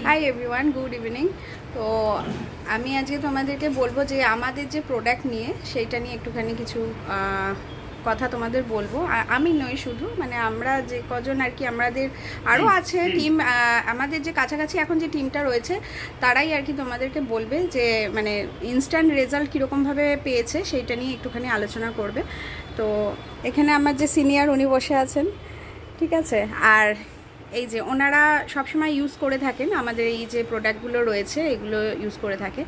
Hi everyone, good evening. তো আমি আজকে তোমাদেরকে বলবো যে আমাদের যে প্রোডাক্ট নিয়ে সেইটা নিয়ে একটুখানি কিছু কথা তোমাদের বলবো। আমি নই শুধু, মানে আমরা যে কজন আর কি, আমাদের আরও আছে টিম, আমাদের যে কাছাকাছি এখন যে টিমটা রয়েছে তারাই আর কি তোমাদেরকে বলবে যে মানে ইনস্ট্যান্ট রেজাল্ট কীরকমভাবে পেয়েছে সেইটা নিয়ে একটুখানি আলোচনা করবে। তো এখানে আমার যে সিনিয়র উনি বসে আছেন, ঠিক আছে। আর এই যে ওনারা সবসময় ইউজ করে থাকেন আমাদের এই যে প্রোডাক্টগুলো রয়েছে এগুলো ইউজ করে থাকে।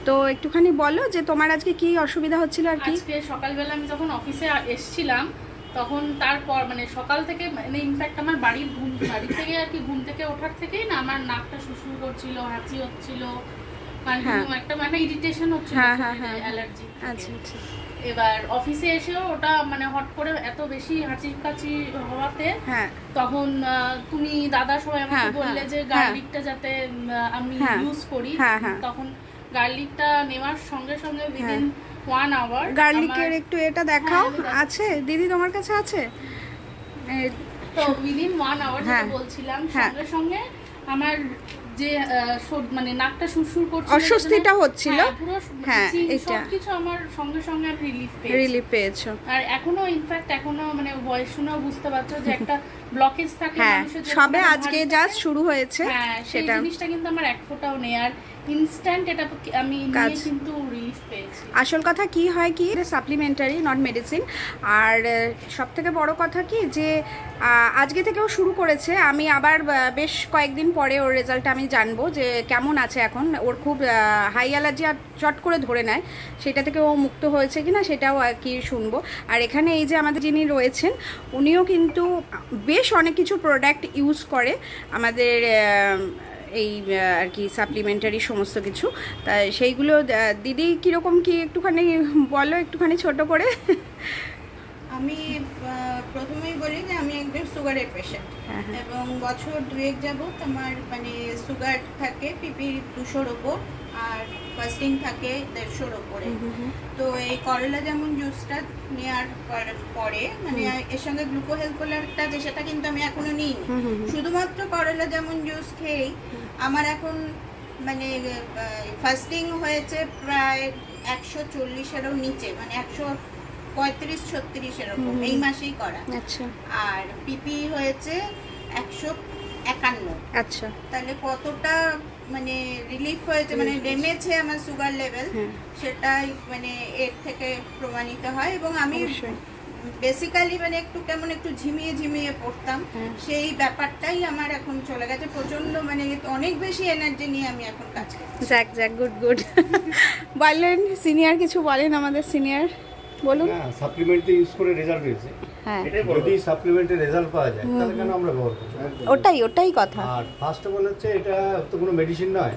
তো একটুখানি বলো যে তোমার আজকে কি অসুবিধা হচ্ছিল আর কি। আজকে সকালবেলা আমি যখন অফিসে এসেছিলাম তখন তারপর মানে সকাল থেকে মানে ইনফ্যাক্ট আমার বাড়ি থেকে আর কি ঘুম থেকে ওঠার থেকেই না আমার নাকটা শুশুর করছিল, হাঁচি হচ্ছিল, মানে একটা মানে ইরিটেশন হচ্ছিল, অ্যালার্জি। আচ্ছা আচ্ছা। এবার অফিসে এসেও ওটা মানে হট করে এত বেশি হাঁচি কাচি হওয়াতে তখন তুমি দাদা সবাই আমাকে বললে যে গার্লিকটা যাতে আমি ইউজ করি। তখন গার্লিকটা নেওয়ার সঙ্গে সঙ্গে উইদিন 1 আওয়ার গার্লিকের একটু এটা দেখাও, আছে দিদি তোমার কাছে আছে তো উইদিন 1 আওয়ার যেটা বলছিলাম সঙ্গে সঙ্গে আমার যে মানে নাকটা সুরসুর করছিল, অস্বস্তিটা হচ্ছিল, হ্যাঁ এটা কিছু আমার সঙ্গে সঙ্গে আমি রিলিফ পেয়েছো। আর এখনো ইনফ্যাক্ট এখনো মানে ভয়েস শুনেও বুঝতে পারছো যে একটা ব্লকেজ থাকে মানুষের, সবে আজকে জাস্ট শুরু হয়েছে, সেটা জিনিসটা কিন্তু আমার এক ফোঁটাও নেই। আর ইনস্ট্যান্ট এটা আমি নিয়ে কিন্তু রিলিফ পেয়েছি। আসল কথা কি হয় কি, সাপ্লিমেন্টারি নট মেডিসিন। আর সব থেকে বড় কথা কি যে আজকে থেকেও শুরু করেছে, আমি আবার বেশ কয়েকদিন পরে ওর রেজাল্টটা আমি জানবো যে কেমন আছে এখন। ওর খুব হাই অ্যালার্জি আর চট করে ধরে নেয়, সেটা থেকে ও মুক্ত হয়েছে কিনা সেটাও আর কি শুনবো। আর এখানে এই যে আমাদের যিনি রয়েছেন উনিও কিন্তু বেশ অনেক কিছু প্রোডাক্ট ইউজ করে আমাদের এই আর কি সাপ্লিমেন্টারি সমস্ত কিছু। তা সেইগুলো দিদি কীরকম কি একটুখানি বলো, একটুখানি ছোট করে। আমি প্রথমেই বলি যে আমি একজন সুগারের পেশেন্ট এবং বছর 2 যাবত আমার মানে সুগার থাকে পিপি 200-র ওপর আর ফাস্টিং থাকে 150-র ওপরে। তো এই করলা যেমন জুসটা নেওয়ার পরে মানে এর সঙ্গে গ্লুকোহেলকোলারটা যে সেটা কিন্তু আমি এখনো নিইনি, শুধুমাত্র করলা যেমন জুস খেয়েই আমার এখন মানে ফাস্টিং হয়েছে প্রায় 140-এরও নিচে, মানে 135-36 এরকম এই মাসেই করা। আচ্ছা। আর পিপি হয়েছে 151। আচ্ছা। তাহলে কতটা মানে রিলিফ হয়েছে, মানে নেমেছে আমার সুগার লেভেল, সেটাই মানে এর থেকে প্রমাণিত হয়। এবং আমি বেসিক্যালি মানে একটু কেমন একটু ঝিমিয়ে পড়তাম, সেই ব্যাপারটাই আমার এখন চলে গেছে। প্রচন্ড মানে অনেক বেশি এনার্জি নিয়ে আমি এখন কাজ করছি। যাক গুড বলেন সিনিয়র, কিছু বলেন আমাদের সিনিয়র, বলুন। সাপ্লিমেন্ট ইউজ করে রেজাল্ট পেয়েছে, যদি সাপ্লিমেন্টের রেজাল্ট পাওয়া যায় তাহলে কেন আমরা ব্যবহার করব? ওটাই কথা। আর ফার্স্ট অফ অল হচ্ছে এটা তো কোনো মেডিসিন নয়,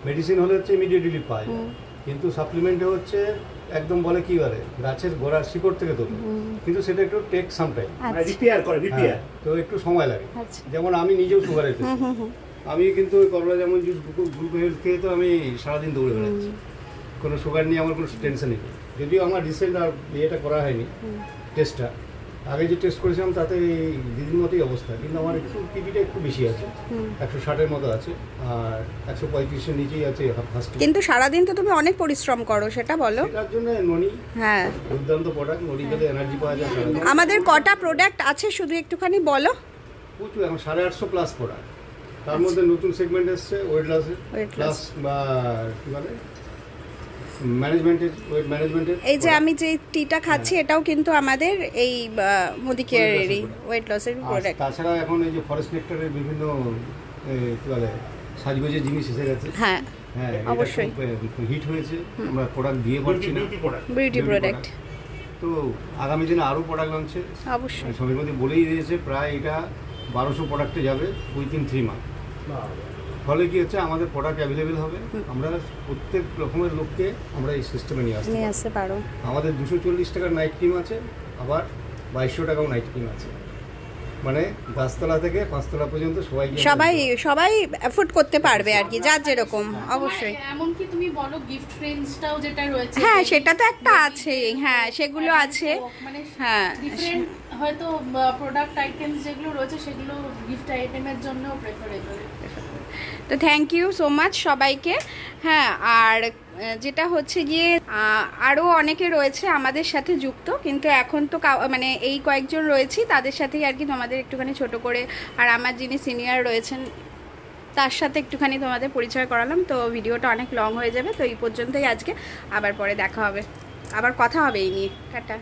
মেডিসিন হলে হচ্ছে ইমিডিয়েট রিলিফ পাওয়া যায়, কিন্তু সাপ্লিমেন্টে হচ্ছে একদম বলে কি বলে গাছের গোড়ার শিকড় থেকে তোলে, কিন্তু সেটা একটু টেক সাম টাইম, রিপেয়ার তো একটু সময় লাগে। যেমন আমি নিজেও সুগারের পেশেন্ট, আমি কিন্তু করলা যেমন জুস গ্লুকোজ খেয়ে তো আমি সারাদিন দৌড়ে বেড়াচ্ছি, কোনো সুগার নিয়ে আমার কোনো টেনশনই নেই। যদিও আমার রিসেন্ট আর ইয়েটা করা হয়নি টেস্টটা, আগে যে টেস্ট করেছিলাম তাতে দিদির মতোই অবস্থা, কিন্তু আমার একটু পিপিটা একটু বেশি আছে, 160-এর মতো আছে আর 135-এর নিচেই আছে ফার্স্ট। কিন্তু সারাদিন তো তুমি অনেক পরিশ্রম করো, সেটা বলো। তার জন্য ননি দুর্দান্ত প্রোডাক্ট, ননি খেলে এনার্জি পাওয়া যায়। আমাদের কটা প্রোডাক্ট আছে শুধু একটুখানি বলো। প্রচুর, এখন 850 প্লাস প্রোডাক্ট, তার মধ্যে নতুন সেগমেন্ট এসছে ওয়েট লস বা কি বলে ওয়েট ম্যানেজমেন্টের। এই যে আমি যে টিটা খাচ্ছি এটাও কিন্তু আমাদের এই মোদি কেয়ারেরই ওয়েট লসের প্রোডাক্ট। তাছাড়া এখন এই যে ফরেস্ট সেক্টরের বিভিন্ন কি বলে সাজগোজের জিনিস এসে গেছে। হ্যাঁ অবশ্যই হিট হয়েছে, আমরা প্রোডাক্ট দিয়ে পারছি না, বিউটি প্রোডাক্ট। তো আগামী দিনে আরও প্রোডাক্ট লঞ্চে অবশ্যই সবের মধ্যে বলেই দিয়েছে, প্রায় এটা 1200 প্রোডাক্টে যাবে উইথিন 3 মান্থ। ফলে কি হচ্ছে আমাদের প্রোডাক্ট অ্যাভেলেবেল হবে, আমরা প্রত্যেক রকমের লোককে আমরা এই সিস্টেমে নিয়ে আসতে পারবো। আমাদের 240 টাকার নাইট ক্রিম আছে, আবার 2200 টাকাও নাইট ক্রিম আছে, মানে 10তলা থেকে 5তলা পর্যন্ত সবাই অ্যাফোর্ড করতে পারবে আর কি, যার যেরকম। অবশ্যই এমনকি তুমি বলো গিফট রেঞ্জটাও যেটা রয়েছে, সেটা তো একটা আছে, সেগুলো আছে, মানে ডিফারেন্ট হয়তো প্রোডাক্ট আইটেমস যেগুলো রয়েছে সেগুলো গিফট আইটেমের জন্য প্রেফারেবল। তো তো থ্যাংক ইউ সো মাচ সবাইকে। হ্যাঁ, আর যেটা হচ্ছে গিয়ে আরও অনেকে রয়েছে আমাদের সাথে যুক্ত, কিন্তু এখন তো মানে এই কয়েকজন রয়েছি, তাদের সাথেই আর কি তোমাদের একটুখানি ছোট করে, আর আমার যিনি সিনিয়র রয়েছেন তার সাথে একটুখানি তোমাদের পরিচয় করালাম। তো ভিডিওটা অনেক লং হয়ে যাবে, তো এই পর্যন্তই আজকে, আবার পরে দেখা হবে, আবার কথা হবে এই নিয়ে। টাটা।